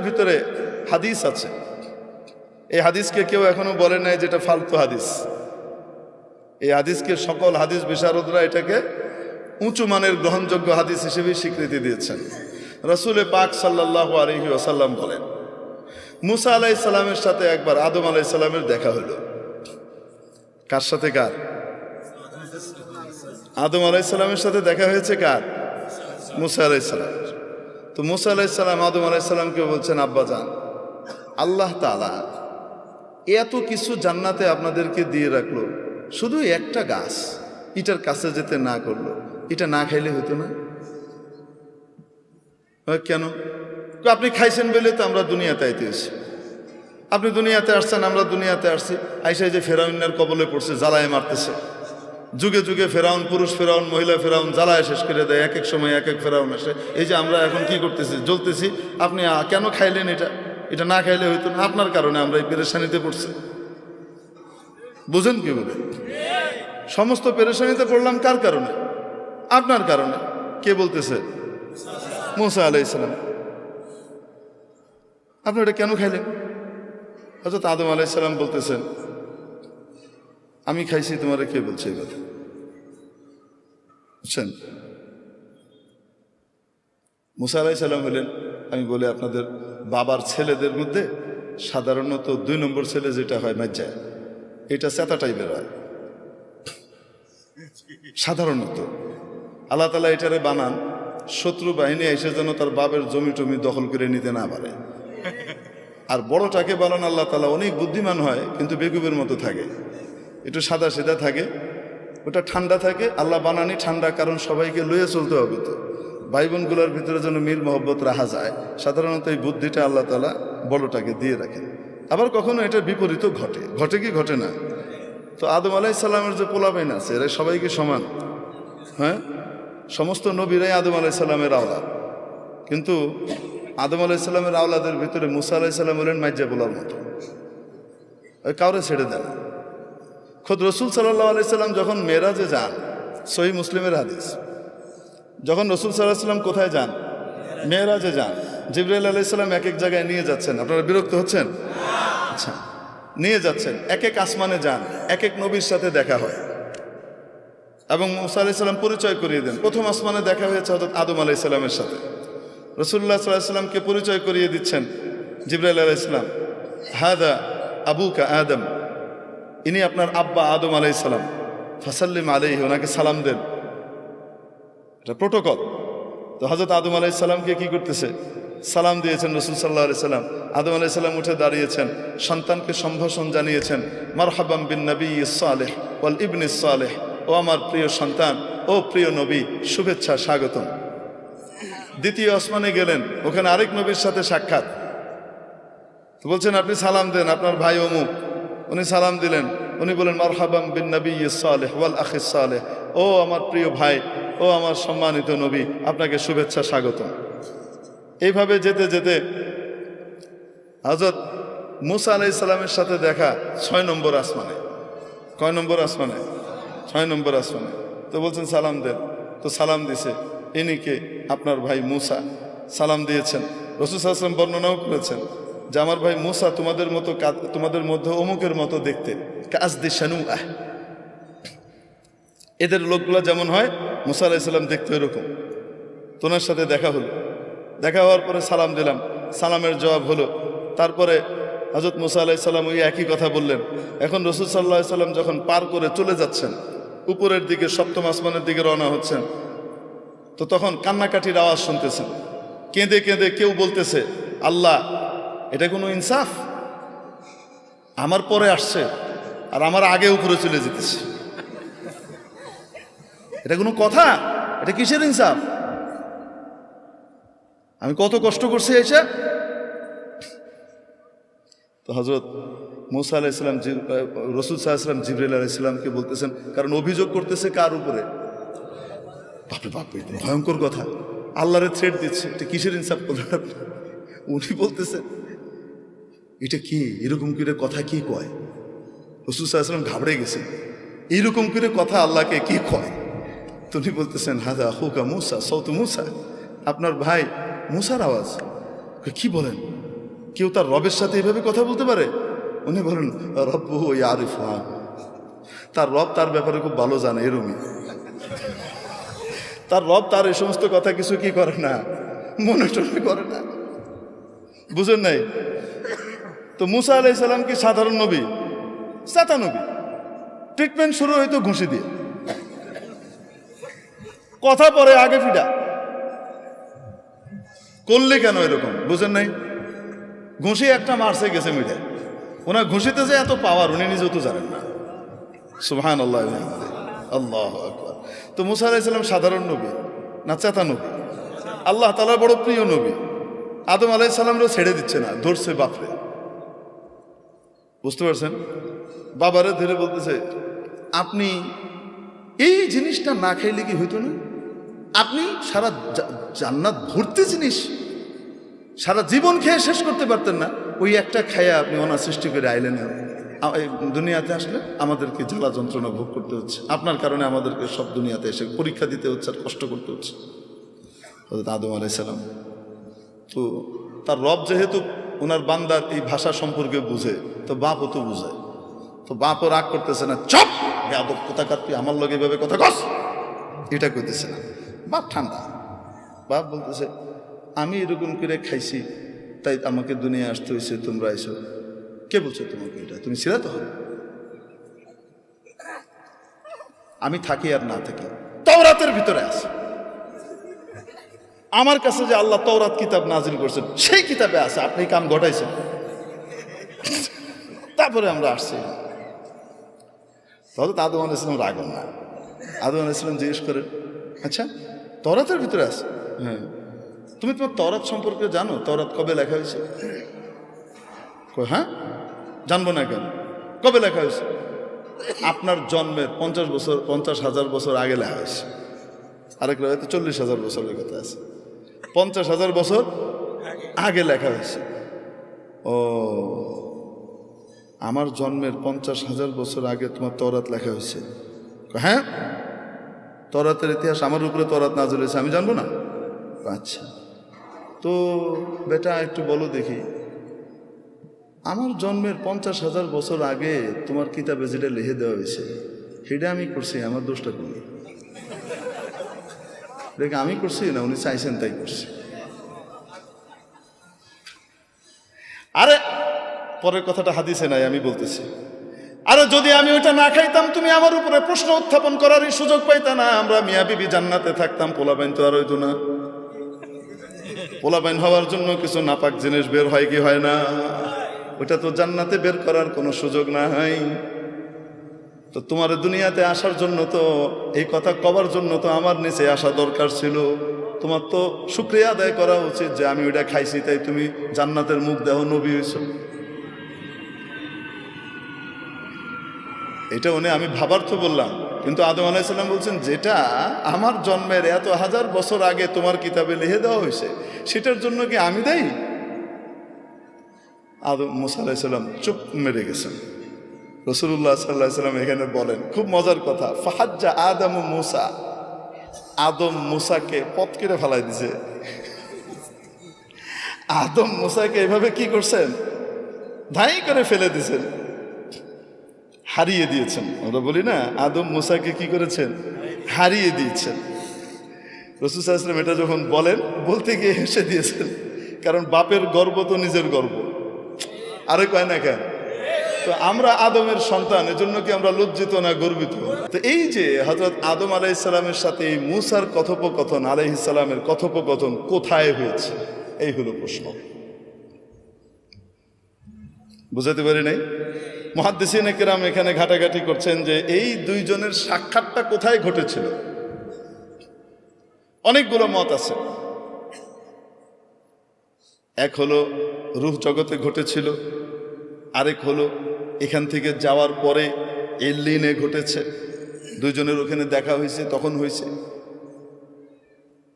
ভিতরে হাদিস আছে। এই হাদিসকে কেউ এখনো বলে নাই যেটা ফালতু হাদিস। এই হাদিসকে সকল হাদিস বিশারদরা এটাকে উঁচু মানের গ্রহণযোগ্য হাদিস হিসেবে স্বীকৃতি দিয়েছেন। রাসূল পাক সাল্লাল্লাহু আলাইহি ওয়াসাল্লাম বলেন, মুসা আলাইহিস সালামের সাথে একবার আদম আলাইহিস সালামের দেখা হলো। কার সাথে? কার? আদম আলাইহিস সালামের সাথে দেখা হয়েছে কার? মুসা আলাইহিস সালাম। তো মুসা আলাইহিস সালাম আদম আলাইহিস সালামকে বলছেন, আব্বাজান, আল্লাহ তাআলা এত কিছু জান্নাতে আপনাদেরকে দিয়ে রাখলো, শুধু একটা গাছ এটার কাছে যেতে না করলো, এটা না খাইলে হতো না? কেন? আপনি খাইছেন বলে তো আমরা দুনিয়াতে আইতেছি। আপনি দুনিয়াতে আসছেন, আমরা দুনিয়াতে আসছি। আইসাই যে ফেরাউনের কবলে পড়ছে, জ্বালায় মারতেছে। যুগে যুগে ফেরাউন, পুরুষ ফেরাউন, মহিলা ফেরাউন জ্বালায় শেষ করে দেয়। এক এক সময় এক এক ফেরাউন আসে। এই যে আমরা এখন কি করতেছি, জ্বলতেছি। আপনি কেন খাইলেন? এটা না খাইলে হইতো না। আপনার কারণে আমরা এই পেরেশানিতে পড়ছি। বুঝেন কি বলে? সমস্ত পেরেশানিতে পড়লাম কার কারণে? আপনার কারণে। কে বলতেছে? মুসা আলাইহিস সালাম। আপনি এটা কেন খাইলেন? হযরত আদম আলাইহিস সালাম বলতেছেন, আমি খাইছি, তোমারে কে বলছে এই কথা? বুঝছেন? মুসা আলাইহিস সালাম বললেন, আমি বলি আপনাদের বাবার ছেলেদের মধ্যে সাধারণত 2 নম্বর ছেলে যেটা হয় মাজ্জা, এটা চেতা টাইপের হয় সাধারণত। আল্লাহ তাআলা এটারে বানান শত্রু বাহিনী এসে যেন তার বাবার জমি টমি দখল করে নিতে না পারে। আর বড়টাকে বানান আল্লাহ তাআলা অনেক বুদ্ধিমান হয়, কিন্তু বেকুবের মতো থাকে, একটু সাদা সিধা থাকে, ওটা ঠান্ডা থাকে। আল্লাহ বানানি ঠান্ডা, কারণ সবাইকে লইয়ে চলতে হবে। তো ভাই বোনগুলোর ভিতরে যেন মিল মহব্বত রাখা যায়, সাধারণত এই বুদ্ধিটা আল্লাহ তাআলা বড়টাকে দিয়ে রাখেন। আবার কখনো এটার বিপরীতও ঘটে। ঘটে কি ঘটে না? তো আদম আলাইহিস সালামের যে পোলাপাইন আছে, এরা সবাই কি সমান? হ্যাঁ, সমস্ত নবীরাই আদম আলাইহিস সালামের আওলাদ। কিন্তু আদম আলাইহিস সালামের আওলাদের ভিতরে মুসা আলাইহিস সালাম হলেন মাইজা পোলার মতো, কাউরে ছেড়ে দেন। খোদ রসুল সাল্লাল্লাহু আলাইহি সাল্লাম যখন মেরাজে যান, সহিহ মুসলিমের হাদিস, যখন রসুল সাল্লাল্লাহু আলাইহি সাল্লাম কোথায় যান? মেরাজে যান। জিবরাইল আলাইহিস সালাম এক এক জায়গায় নিয়ে যাচ্ছেন। আপনারা বিরক্ত হচ্ছেন? আচ্ছা, নিয়ে যাচ্ছেন, এক এক আসমানে যান, এক এক নবীর সাথে দেখা হয় এবং মুসা আলাইহিস সালাম পরিচয় করিয়ে দেন। প্রথম আসমানে দেখা হয়েছে হযরত আদম আলাইহিস সালামের সাথে। রাসূলুল্লাহ সাল্লাল্লাহু আলাইহি সাল্লামকে পরিচয় করিয়ে দিচ্ছেন জিবরাইল আলাইহিস সালাম, হাদা আবুকা আদম, ইনি আপনার আব্বা আদম আলাইহিস সালাম, ফাসাল্লিম আলাইহি, ওনাকে সালাম দেন। এটা প্রোটোকল। তো হযরত আদম আলাইহিস সালামকে কি করতেছে? সালাম দিয়েছেন রাসূল সাল্লাল্লাহু আলাইহি সাল্লাম। আদম আলাইহিস সালাম উঠে দাঁড়িয়েছেন, সন্তানকে সম্ভাষণ জানিয়েছেন, মারহাবাম বিন নবিয়্যিস সালেহ ওয়াল ইবনিস সালেহ, ও আমার প্রিয় সন্তান, ও প্রিয় নবী, শুভেচ্ছা, স্বাগতম। দ্বিতীয় আসমানে গেলেন, ওখানে আরেক নবীর সাথে সাক্ষাৎ। তো বলছেন, আপনি সালাম দেন, আপনার ভাই অমুক। উনি সালাম দিলেন, উনি বলেন, মারহাবাম বিন নবিয়্যিস সালেহ ওয়াল আখিস সালেহ, ও আমার প্রিয় ভাই, ও আমার সম্মানিত নবী, আপনাকে শুভেচ্ছা, স্বাগতম। এইভাবে যেতে যেতে হযরত মুসা আলাইহিস সালামের সাথে দেখা 6 নম্বর আসমানে। কয় নম্বর আসমানে? 6 নম্বর আসমানে। তো বলছেন সালাম দেন। তো সালাম দিছে, ইনি কে? আপনার ভাই মুসা। সালাম দিয়েছেন। রাসূল সাল্লাল্লাহু আলাইহি ওয়াসাল্লাম বর্ণনাও করেছেন যে আমার ভাই মুসা তোমাদের মতো, তোমাদের মধ্যে অমুকের মতো দেখতে, কাসদি শানুআহ, এদের লোকগুলো যেমন হয় মুসা আলাইহিস সালাম দেখতে এরকম। তোমার সাথে দেখা হলো। দেখা হওয়ার পরে সালাম দিলাম, সালামের জবাব হলো। তারপরে হযরত মুসা আলাইহিস সালাম ওই একই কথা বললেন। এখন রাসূল সাল্লাল্লাহু আলাইহি সাল্লাম যখন পার করে চলে যাচ্ছেন, উপরের দিকে 7ম আসমানের দিকে রওনা হচ্ছেন, তো তখন কান্নাকাটির আওয়াজ শুনতেছেন। কেঁদে কেঁদে কেউ বলতেছে, আল্লাহ, এটা কোনো ইনসাফ? আমার পরে আসছে আর আমার আগে উপরে চলে যেতেছে, এটা কোনো কথা? এটা কিসের ইনসাফ? আমি কত কষ্ট করছি এসে। তো হযরত মুসা আলাইহিস সালাম, রাসূল সাল্লাল্লাহু আলাইহি সাল্লাম জিবরাইল আলাইহিস সালামকে বলতেছেন, কারণ অভিযোগ করতেছে কার উপরে? বাপরে বাপ, ভয়ঙ্কর কথা। আল্লাহরে থ্রেট দিচ্ছে, এটা কিসের ইনসাফ করলেন আপনি? উনি বলতেছেন, এটা কি এরকম করে কথা কি কয়? রাসূল সাল্লাল্লাহু আলাইহি সাল্লাম ঘাবড়ে গেছেন, এইরকম করে কথা আল্লাহকে কি কয়? তো উনি বলতেছেন, হাদা আখুকা মুসা, সৌতু মুসা, আপনার ভাই মুসার আওয়াজ। কি বলেন? কেউ তার রবের সাথে এইভাবে কথা বলতে পারে? উনি বলেন রব্বু ইয়ারিফা, তার রব তার ব্যাপারে খুব ভালো জানে, এরমই। তার রব তার এই সমস্ত কথা কিছু কি করে না, মনে টনে করে না। বুঝেন নাই? তো মুসা আলাইহিস সালাম কি সাধারণ নবী? সাতা নবী। ট্রিটমেন্ট শুরু হইতো ঘুষি দিয়ে, কথা পরে আগে ফিডা। করলে কেন এরকম? বুঝেন নাই? ঘুষি একটা মারছে, গেছে মিটে। ওনার ঘুষিতে যে এত পাওয়ার উনি নিজেও তো জানেন না। সুবহানাল্লাহ, আল্লাহু আকবার। তো মুসা আলাইহিস সালাম সাধারণ নবী না চেতা নবী? আল্লাহ তাআলার বড় প্রিয় নবী। আদম আলাইহিস সালামও ছেড়ে দিচ্ছে না, ধরছে বাপরে। বুঝতে পারছেন? বাবারে ধরে বলতেছে, আপনি এই জিনিসটা না খাইলে কি হইতো না? আপনি সারা জান্নাত ভর্তি জিনিস সারা জীবন খেয়ে শেষ করতে পারতেন না, ওই একটা খায়া আপনি ওনার সৃষ্টি করে আইলেন। দুনিয়াতে আসলে আমাদেরকে জ্বালা যন্ত্রণা ভোগ করতে হচ্ছে, আপনার কারণে আমাদেরকে সব দুনিয়াতে এসে পরীক্ষা দিতে হচ্ছে আর কষ্ট করতে হচ্ছে। আদম আলাইহিস সালাম তো তার রব যেহেতু ওনার বান্দার এই ভাষা সম্পর্কে বুঝে, তো বাপও তো বুঝে। তো বাপও রাগ করতেছে না, চপ বেয়াদব কোথাকার, তুই আমার লগে এভাবে কথা কস, এটা কইতেছে না। বাপ ঠান্ডা। বাপ বলতেছে, আমি এরকম করে খাইছি তাই আমাকে দুনিয়া আসতে হয়েছে, তোমরা আইসো। কে বলছো তোমাকে এটা? তুমি ছিলা তো? আমি থাকি আর না থাকি তাওরাতের ভিতরে আছে। আমার কাছে যে আল্লাহ তাওরাত কিতাব নাজিল করছেন সেই কিতাবে আছে, আপনি কাম ঘটাইছেন। তারপরে আমরা আসছি। তাহলে তো আদম আলাইহিস সালাম রাগ না। আদম আলাইহিস সালাম জিজ্ঞেস করেন, আচ্ছা তাওরাতের ভিতরে আছে? হ্যাঁ। তুমি তোমার তাওরাত সম্পর্কে জানো? তাওরাত কবে লেখা হয়েছে? হ্যাঁ, জানবো না কেন? কবে লেখা হয়েছে? আপনার জন্মের 50,000 বছর আগে লেখা হয়েছে। আরেক হয়তো 40,000 বছরের কথা আছে। 50,000 বছর আগে লেখা হয়েছে। ও, আমার জন্মের 50,000 বছর আগে তোমার তাওরাত লেখা হয়েছে? হ্যাঁ, তাওরাতের ইতিহাস আমার উপরে তাওরাত নাযিল হয়েছে, আমি জানবো না? আচ্ছা, তো বেটা একটু বলো দেখি, আমার জন্মের 50,000 বছর আগে তোমার কিতাবে যেটা লিখে দেওয়া হয়েছে সেটা আমি করছি, আমার দোষটা করি? দেখে আমি করছি না, উনি চাইছেন তাই করছি। আরে পরের কথাটা হাদিসে নাই, আমি বলতেছি। আরে যদি আমি ওইটা না খাইতাম, তুমি আমার উপরে প্রশ্ন উত্থাপন করারই সুযোগ পাইতা না। আমরা মিয়া বিবি জান্নাতে থাকতাম, পোলাপাইন তো আর হইতো না। পোলাপাইন হওয়ার জন্য কিছু নাপাক জিনিস বের হয় কি হয় না? ওটা তো জান্নাতে বের করার কোনো সুযোগ নাই। তো তোমার দুনিয়াতে আসার জন্য তো, এই কথা কবার জন্য তো আমার নিচে আসা দরকার ছিল। তোমার তো শুকরিয়া আদায় করা উচিত যে আমি ওইটা খাইছি তাই তুমি জান্নাতের মুখ দেহ নবী হইছ। এটা উনি আমি ভাবার তো বললাম, কিন্তু আদম আলাইহিস সালাম বলছেন যেটা আমার জন্মের এত 1000 বছর আগে তোমার কিতাবে লিখে দেওয়া হয়েছে সেটার জন্য কি আমি দায়ী? আদম মুসা আলাইহিস সালাম চুপ মেরে গেছেন। রাসূলুল্লাহ সাল্লাল্লাহু আলাইহি ওয়াসাল্লাম এখানে বলেন, খুব মজার কথা, ফাহাজ্জা আদম মুসা, আদম মুসাকে পথ কেটে ফেলাই দিছে। আদম মুসাকে এভাবে কি করছেন? ধাই করে ফেলে দিয়েছেন, হারিয়ে দিয়েছেন। আমরা বলি না, আদম মুসাকে কি করেছেন? হারিয়ে দিয়েছেন। রাসূল সাল্লাল্লাহু আলাইহি ওয়াসাল্লাম এটা যখন বলেন, বলতে গিয়ে হেসে দিয়েছেন, কারণ বাপের গর্ব তো নিজের গর্ব, আরে কয় না কেন? তো আমরা আদমের সন্তান, এজন্য কি আমরা লজ্জিত না গর্বিত? তো এই যে হযরত আদম আলাইহিস সালামের সাথে এই মূসার কথোপকথন, আলাইহিস সালামের কথোপকথন কোথায় হয়েছে, এই হলো প্রশ্ন। বুঝাতে পারি নাই? মুহাদ্দিসিনে কেরাম এখানে ঘাটাঘাটি করছেন যে এই দুইজনের সাক্ষাৎটা কোথায় ঘটেছিল। অনেকগুলো মত আছে। এক হলো রূহ জগতে ঘটেছিল, আরেক হলো এখান থেকে যাওয়ার পরে এল্লিনে ঘটেছে, দুইজনের ওখানে দেখা হয়েছে, তখন হয়েছে।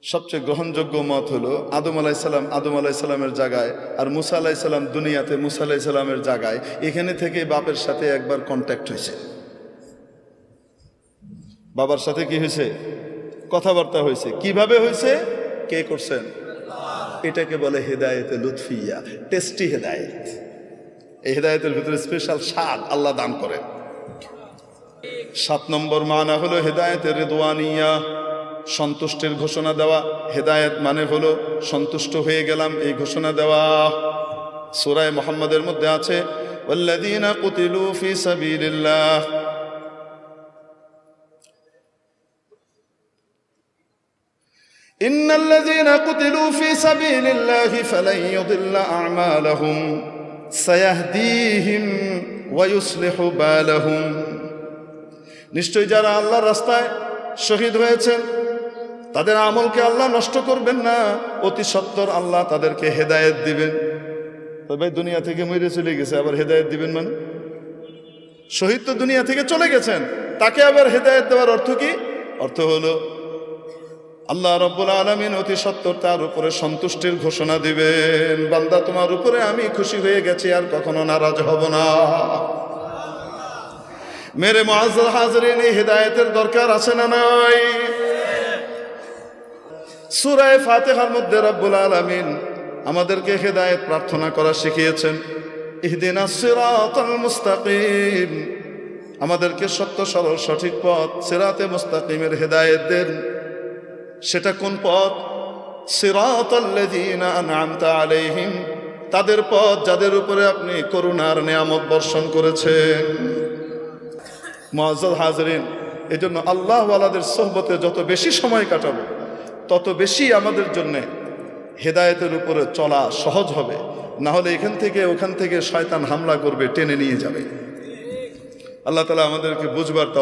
সবচেয়ে গ্রহণযোগ্য মত হলো আদম আলাইহিস সালামের জায়গায় আর মুসা আলাইহিস সালাম দুনিয়াতে মুসা আলাইহিস সালামের জায়গায়, এখানে থেকে বাপের সাথে একবার কন্ট্যাক্ট হয়েছে। বাবার সাথে কি হয়েছে? কথাবার্তা হয়েছে। কিভাবে হয়েছে? কে করছেন? এটাকে বলে হেদায়েতে লুৎফিয়া, টেস্টি হেদায়েত। এই হেদায়েতের ভিতরে স্পেশাল স্বাদ আল্লাহ দান করেন। 7 নম্বর মানা হলো হেদায়েতে রিদওয়ানিয়া, সন্তুষ্টির ঘোষণা দেওয়া। হেদায়েত মানে হলো সন্তুষ্ট হয়ে গেলাম এই ঘোষণা দেওয়া। সূরা মুহাম্মাদের মধ্যে আছে ওয়াল্লাযীনা কুতিলু ফি সাবিলিল্লাহ ইন্নাল্লাযীনা কুতিলু ফি সাবিলিল্লাহি ফালান ইউদিল্লা আ'মালাহুম সায়াহদিহিম ওয়া ইউসলিহু বালাহুম। নিশ্চয় যারা আল্লাহর রাস্তায় শহীদ হয়েছেন তাদের আমলকে আল্লাহ নষ্ট করবেন না, অতি সত্বর আল্লাহ তাদেরকে হেদায়েত দিবেন। তবে দুনিয়া থেকে মরে চলে গেছে, আবার হেদায়েত দিবেন মানে? শহীদ তো দুনিয়া থেকে চলে গেছেন, তাকে আবার হেদায়েত দেওয়ার অর্থ কি? অর্থ হলো আল্লাহ রাব্বুল আলামিন অতি সত্বর তার উপরে সন্তুষ্টির ঘোষণা দিবেন, বান্দা তোমার উপরে আমি খুশি হয়ে গেছি, আর কখনো নারাজ হব না। মেরে মুআজ্জাজ হাজরিন, এই হেদায়েতের দরকার আছে না নাই? সূরা ফাতিহার মধ্যে রব্বুল আলামিন আমাদেরকে হেদায়েত প্রার্থনা করা শিখিয়েছেন। ইহদিনাস সিরাতাল মুস্তাকিম, আমাদেরকে সত্য সরল সঠিক পথ সিরাতে মুস্তাকিমের হেদায়েত দেন। সেটা কোন পথ? সিরাতাল্লাযীনা আন'আমতা আলাইহিম, তাদের পথ যাদের উপরে আপনি করুণার নিয়ামত বর্ষণ করেছেন। মুআজ্জাজ হাজরিন, এজন্য আল্লাহওয়ালাদের সোহবতে যত বেশি সময় কাটাবো তত বেশি আমাদের জন্য হেদায়েতের উপরে চলা সহজ হবে। না হলে এখান থেকে ওখান থেকে শয়তান হামলা করবে, টেনে নিয়ে যাবে। আল্লাহ তাআলা আমাদেরকে বুঝবার তাও